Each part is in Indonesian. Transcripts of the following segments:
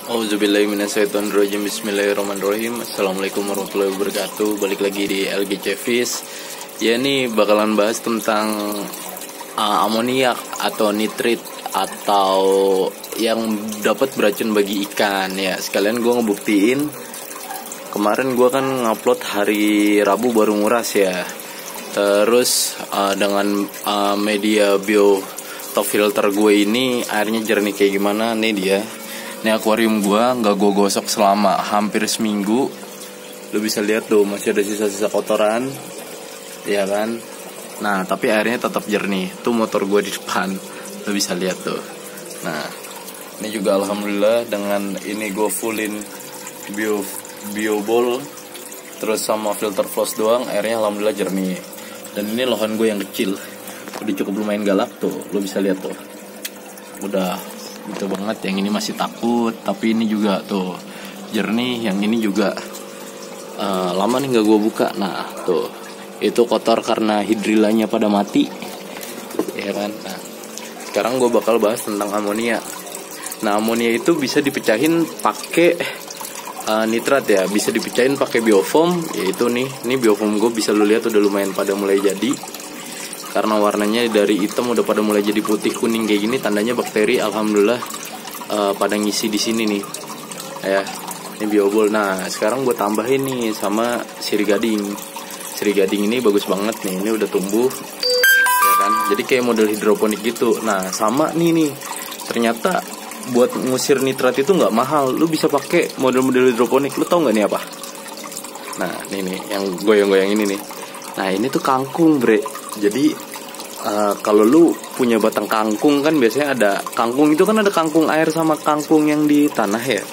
Auzubillahiminasyaitonirrajim. Bismillahirrahmanirrahim. Assalamualaikum warahmatullahi wabarakatuh. Balik lagi di LGC Fish. Ya, ini bakalan bahas tentang amoniak atau nitrit atau yang dapat beracun bagi ikan. Ya, sekalian gue ngebuktiin. Kemarin gue kan ngupload hari Rabu baru nguras ya. Terus dengan media bio top filter gue ini airnya jernih kayak gimana nih dia. Ini akuarium gua nggak gue gosok selama hampir seminggu. Lo bisa lihat tuh masih ada sisa-sisa kotoran, ya kan? Nah tapi airnya tetap jernih. Tuh motor gua di depan, lo bisa lihat tuh. Nah ini juga alhamdulillah dengan ini gue fullin bio bowl terus sama filter floss doang, airnya alhamdulillah jernih. Dan ini lohan gue yang kecil, udah cukup lumayan galak tuh, lo bisa lihat tuh. Udah gitu banget, yang ini masih takut, tapi ini juga tuh jernih, yang ini juga lama nih nggak gue buka. Nah tuh itu kotor karena hidrilanya pada mati, ya kan. Nah sekarang gue bakal bahas tentang amonia. Nah amonia itu bisa dipecahin pakai nitrat ya, bisa dipecahin pakai biofoam, yaitu ini biofoam gue bisa lu lihat udah lumayan pada mulai jadi. Karena warnanya dari hitam udah pada mulai jadi putih kuning kayak gini, tandanya bakteri alhamdulillah pada ngisi di sini nih. Ya, ini biobol. Nah, sekarang gue tambahin nih sama sirigading. Sirigading ini bagus banget nih, ini udah tumbuh. Ya kan? Jadi kayak model hidroponik gitu. Nah, sama nih. Ternyata buat ngusir nitrat itu nggak mahal. Lu bisa pakai model-model hidroponik. Lu tau nggak nih apa? Nah, ini yang goyang-goyang ini nih. Nah, ini tuh kangkung, bre. Jadi kalau lu punya batang kangkung kan biasanya ada kangkung itu kan ada kangkung air sama kangkung yang di tanah ya.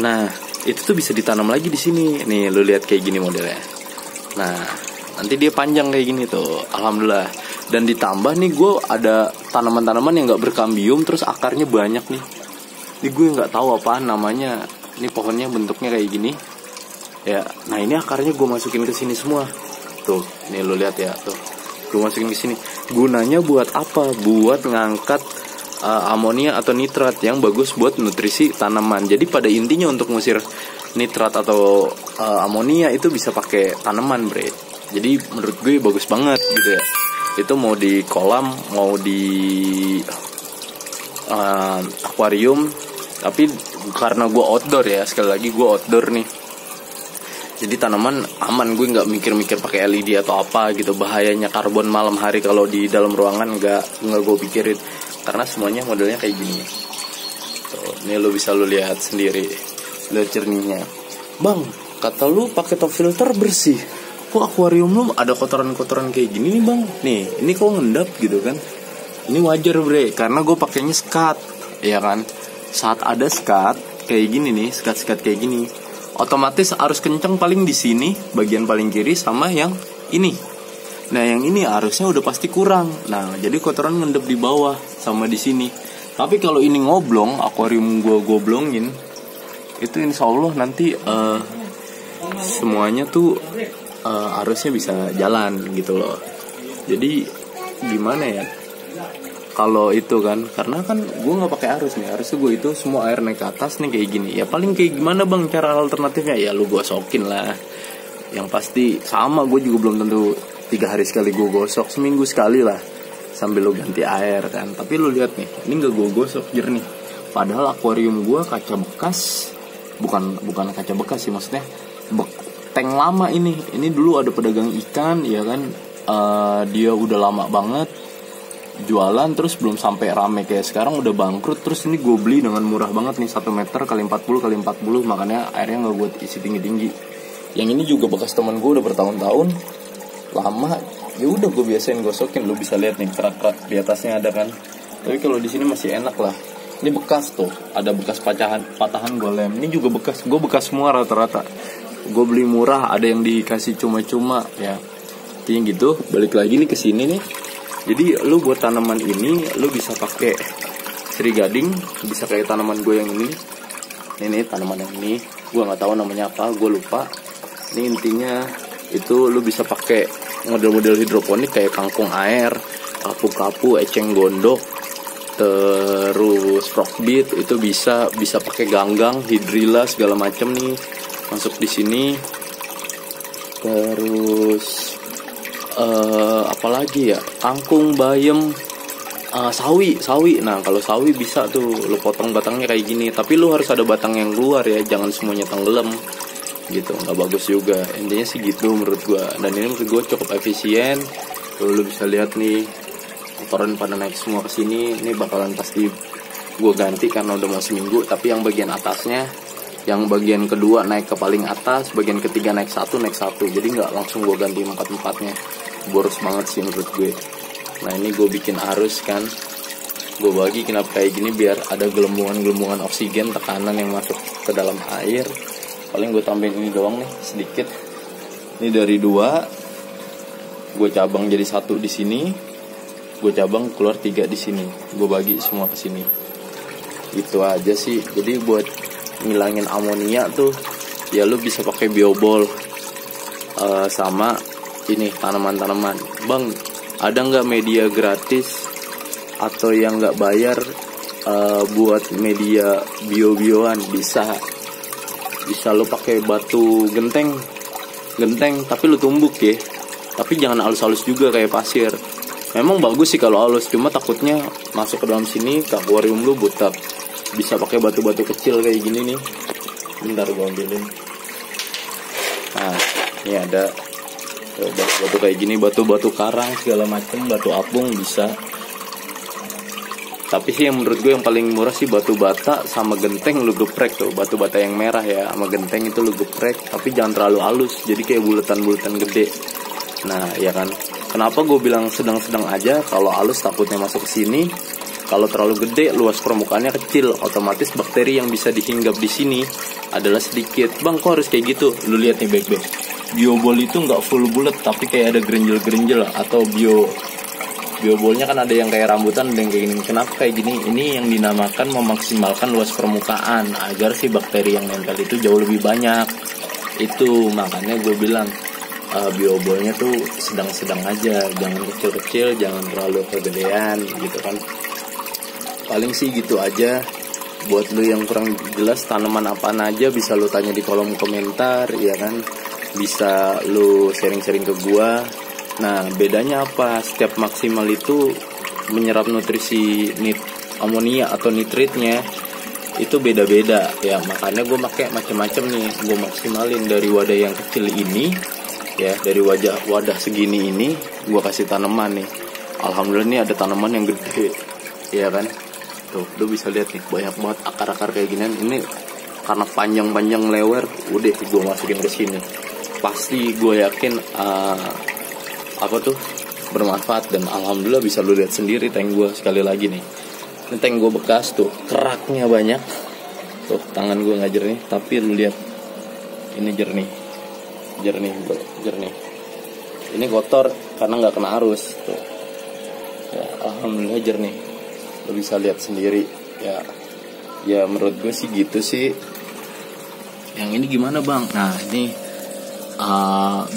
Nah itu tuh bisa ditanam lagi di sini. Nih lu lihat kayak gini modelnya. Nah nanti dia panjang kayak gini tuh, alhamdulillah. Dan ditambah nih gue ada tanaman-tanaman yang nggak berkambium terus akarnya banyak nih. Ini gue nggak tahu apa namanya. Ini pohonnya bentuknya kayak gini. Ya, nah ini akarnya gue masukin ke sini semua. Tuh, nih lu lihat ya tuh. Gue masukin ke sini. Gunanya buat apa? Buat ngangkat amonia atau nitrat yang bagus buat nutrisi tanaman. Jadi pada intinya untuk ngusir nitrat atau amonia itu bisa pakai tanaman, bre. Jadi menurut gue bagus banget gitu ya. Itu mau di kolam, mau di akuarium. Tapi karena gue outdoor ya, sekali lagi gue outdoor nih. Jadi tanaman aman, gue nggak mikir-mikir pakai LED atau apa gitu. Bahayanya karbon malam hari kalau di dalam ruangan nggak gue pikirin, karena semuanya modelnya kayak gini. Tuh, ini lo bisa lo lihat sendiri, lihat jernihnya. Bang, kata lu pakai top filter bersih, kok akuarium lu ada kotoran-kotoran kayak gini nih bang? Nih, ini kok ngendap gitu kan? Ini wajar bre, karena gue pakainya skat, ya kan? Saat ada skat kayak gini nih, skat-skat kayak gini, otomatis arus kencang paling di sini, bagian paling kiri sama yang ini. Nah, yang ini arusnya udah pasti kurang. Nah, jadi kotoran ngendep di bawah sama di sini. Tapi kalau ini ngoblong, akuarium gua goblongin, itu insya Allah nanti semuanya tuh arusnya bisa jalan gitu loh. Jadi gimana ya? Kalau itu kan, karena kan gue nggak pakai arus nih, arusnya gue itu semua air naik ke atas nih kayak gini. Ya paling kayak gimana bang cara alternatifnya? Ya lu gosokin lah. Yang pasti sama, gue juga belum tentu 3 hari sekali gue gosok, seminggu sekali lah sambil lu ganti air kan. Tapi lu lihat nih, ini nggak gue gosok jernih. Padahal akuarium gue kaca bekas, bukan kaca bekas sih maksudnya, tank lama ini. Ini dulu ada pedagang ikan, ya kan, dia udah lama banget jualan, terus belum sampai rame kayak sekarang udah bangkrut. Terus ini gue beli dengan murah banget nih, 1 meter kali 40 kali 40, makanya airnya nggak gue isi tinggi-tinggi. Yang ini juga bekas teman gue udah bertahun-tahun lama, ya udah gue biasain gosokin. Lu bisa lihat nih kerak-kerak di atasnya ada kan, tapi kalau di sini masih enak lah. Ini bekas tuh, ada bekas patahan golem. Ini juga bekas, gue bekas semua rata-rata. Gue beli murah, ada yang dikasih cuma-cuma ya. Intinya gitu. Balik lagi nih ke sini nih. Jadi lu buat tanaman ini lu bisa pakai sirigading, bisa kayak tanaman gue yang ini. Ini tanaman yang ini, gue nggak tahu namanya apa, gue lupa. Ini intinya itu lu bisa pakai model-model hidroponik kayak kangkung air, kapu-kapu, eceng gondok, terus Rockbit itu bisa pakai ganggang, hidrilla segala macam nih masuk di sini. Terus apalagi ya, kangkung, bayam, sawi. Nah kalau sawi bisa tuh lu potong batangnya kayak gini, tapi lu harus ada batang yang keluar ya, jangan semuanya tenggelam gitu, nggak bagus juga. Intinya sih gitu menurut gua, dan ini menurut gua cukup efisien. Lu bisa lihat nih, kotoran pada naik semua ke sini. Ini bakalan pasti gua ganti karena udah mau seminggu. Tapi yang bagian atasnya, yang bagian kedua naik ke paling atas, bagian ketiga naik satu. Jadi nggak langsung gua ganti 4-4-nya. Boros banget sih menurut gue. Nah ini gue bikin arus kan, gue bagi kenapa kayak gini, biar ada gelembungan oksigen, tekanan yang masuk ke dalam air. Paling gue tambahin ini doang nih, sedikit. Ini dari 2, gue cabang jadi 1 di sini, gue cabang keluar 3 di sini, gue bagi semua ke sini. Gitu aja sih. Jadi buat ngilangin amonia tuh ya lu bisa pakai biobol sama ini tanaman-tanaman. Bang, ada nggak media gratis atau yang nggak bayar buat media bio-bioan? Bisa lo pakai batu genteng tapi lo tumbuk ya, tapi jangan halus-halus juga kayak pasir. Memang bagus sih kalau halus, cuma takutnya masuk ke dalam sini ke akuarium lo butak. Bisa pakai batu-batu kecil kayak gini nih, bentar gua ambilin. Nah ini ada batu-batu kayak gini, batu-batu karang segala macam, batu apung bisa. Tapi sih yang menurut gue yang paling murah sih batu bata sama genteng. Lu geprek tuh, batu bata yang merah ya sama genteng itu lu geprek, tapi jangan terlalu halus, jadi kayak bulatan-bulatan gede. Nah ya kan, kenapa gue bilang sedang-sedang aja? Kalau halus takutnya masuk ke sini, kalau terlalu gede luas permukaannya kecil, otomatis bakteri yang bisa dihinggap di sini adalah sedikit. Bang kok harus kayak gitu? Lu lihat nih baik-baik, biobol itu nggak full bulat, tapi kayak ada gerinjel-gerinjel. Atau biobolnya kan ada yang kayak rambutan, ada yang kayak gini. Kenapa kayak gini? Ini yang dinamakan memaksimalkan luas permukaan agar si bakteri yang nempel itu jauh lebih banyak. Itu makanya gue bilang biobolnya tuh sedang-sedang aja, jangan kecil-kecil, jangan terlalu kegedean gitu kan. Paling sih gitu aja. Buat lu yang kurang jelas tanaman apaan aja bisa lu tanya di kolom komentar ya kan. Bisa lu sharing-sharing ke gua. Nah bedanya apa? Setiap maksimal itu menyerap nutrisi amonia atau nitritnya itu beda-beda ya. Makanya gue pakai macam-macam nih. Gue maksimalin dari wadah yang kecil ini ya, dari wadah segini ini gue kasih tanaman nih. Alhamdulillah nih ada tanaman yang gede ya kan. Tuh lu bisa lihat nih, banyak banget akar-akar kayak ginian. Ini karena panjang-panjang lewer, udah gue masukin ke sini. Pasti gue yakin bermanfaat. Dan alhamdulillah bisa lu lihat sendiri tank gue. Sekali lagi nih, ini tank gue bekas tuh, keraknya banyak tuh, tangan gue nggak jernih, tapi lu lihat ini jernih. Ini kotor karena nggak kena arus tuh ya, alhamdulillah jernih, lu bisa lihat sendiri ya. Menurut gue sih gitu sih. Yang ini gimana bang? Nah ini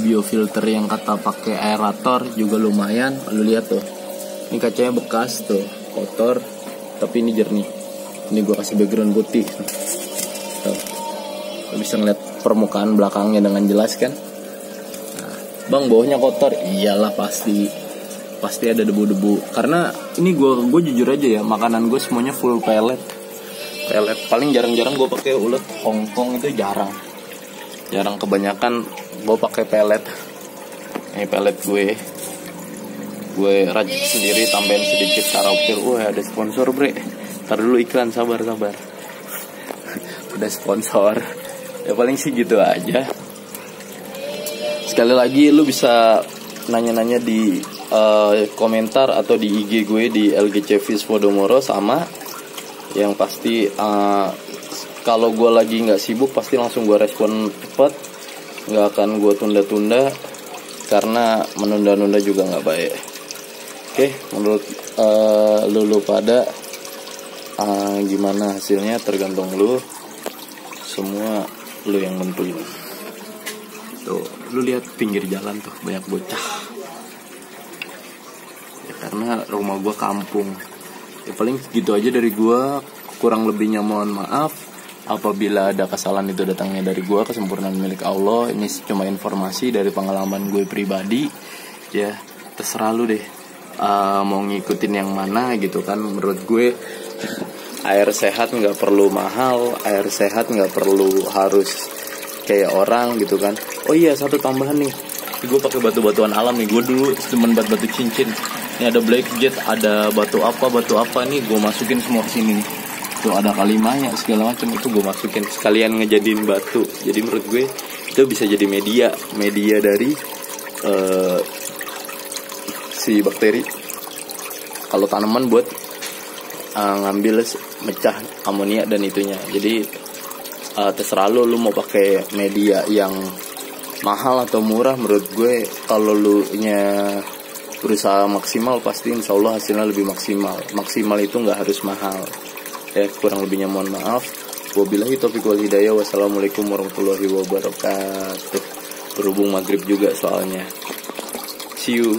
biofilter yang kata pakai aerator juga lumayan. Lu lihat tuh, ini kacanya bekas tuh, kotor tapi ini jernih. Ini gue kasih background putih tuh. Lu bisa ngeliat permukaan belakangnya dengan jelas kan. Nah, bang bawahnya kotor, iyalah pasti ada debu-debu. Karena ini gue jujur aja ya, makanan gue semuanya full pellet. Paling jarang-jarang gue pakai ulet Hongkong, itu jarang. Kebanyakan gue pakai pellet. Ini pellet gue racik sendiri, tambahin sedikit karafil. Wah ada sponsor bre, ntar dulu iklan, sabar udah sponsor ya. Paling sih gitu aja. Sekali lagi lu bisa nanya-nanya di komentar atau di IG gue di LGC Fish Podomoro. Sama yang pasti kalau gue lagi nggak sibuk pasti langsung gue respon cepet, nggak akan gue tunda-tunda, karena menunda-nunda juga nggak baik. Oke, menurut lu pada gimana hasilnya tergantung lu, semua lu yang nentuin. Tuh lu lihat pinggir jalan tuh banyak bocah ya, karena rumah gua kampung Ya paling gitu aja dari gue. Kurang lebihnya mohon maaf apabila ada kesalahan, itu datangnya dari gue. Kesempurnaan milik Allah. Ini cuma informasi dari pengalaman gue pribadi. Ya terserah lu deh mau ngikutin yang mana gitu kan. Menurut gue air sehat nggak perlu mahal, air sehat nggak perlu harus kayak orang gitu kan. Oh iya, satu tambahan nih, gue pakai batu-batuan alam nih. Gue dulu cuman batu cincin. Ini ada blackjet, ada batu apa nih, gue masukin semua ke sini nih. Tuh ada kalimanya segala macam, itu gue masukin sekalian ngejadiin batu. Jadi menurut gue itu bisa jadi media dari si bakteri. Kalau tanaman buat ngambil mecah amonia dan itunya. Jadi terserah lu mau pakai media yang mahal atau murah. Menurut gue kalau lu nya berusaha maksimal, pasti insya Allah hasilnya lebih maksimal. Maksimal itu nggak harus mahal. Ya kurang lebihnya mohon maaf. Wabillahi taufiq wal hidayah. Wassalamualaikum warahmatullahi wabarakatuh. Berhubung maghrib juga soalnya. See you.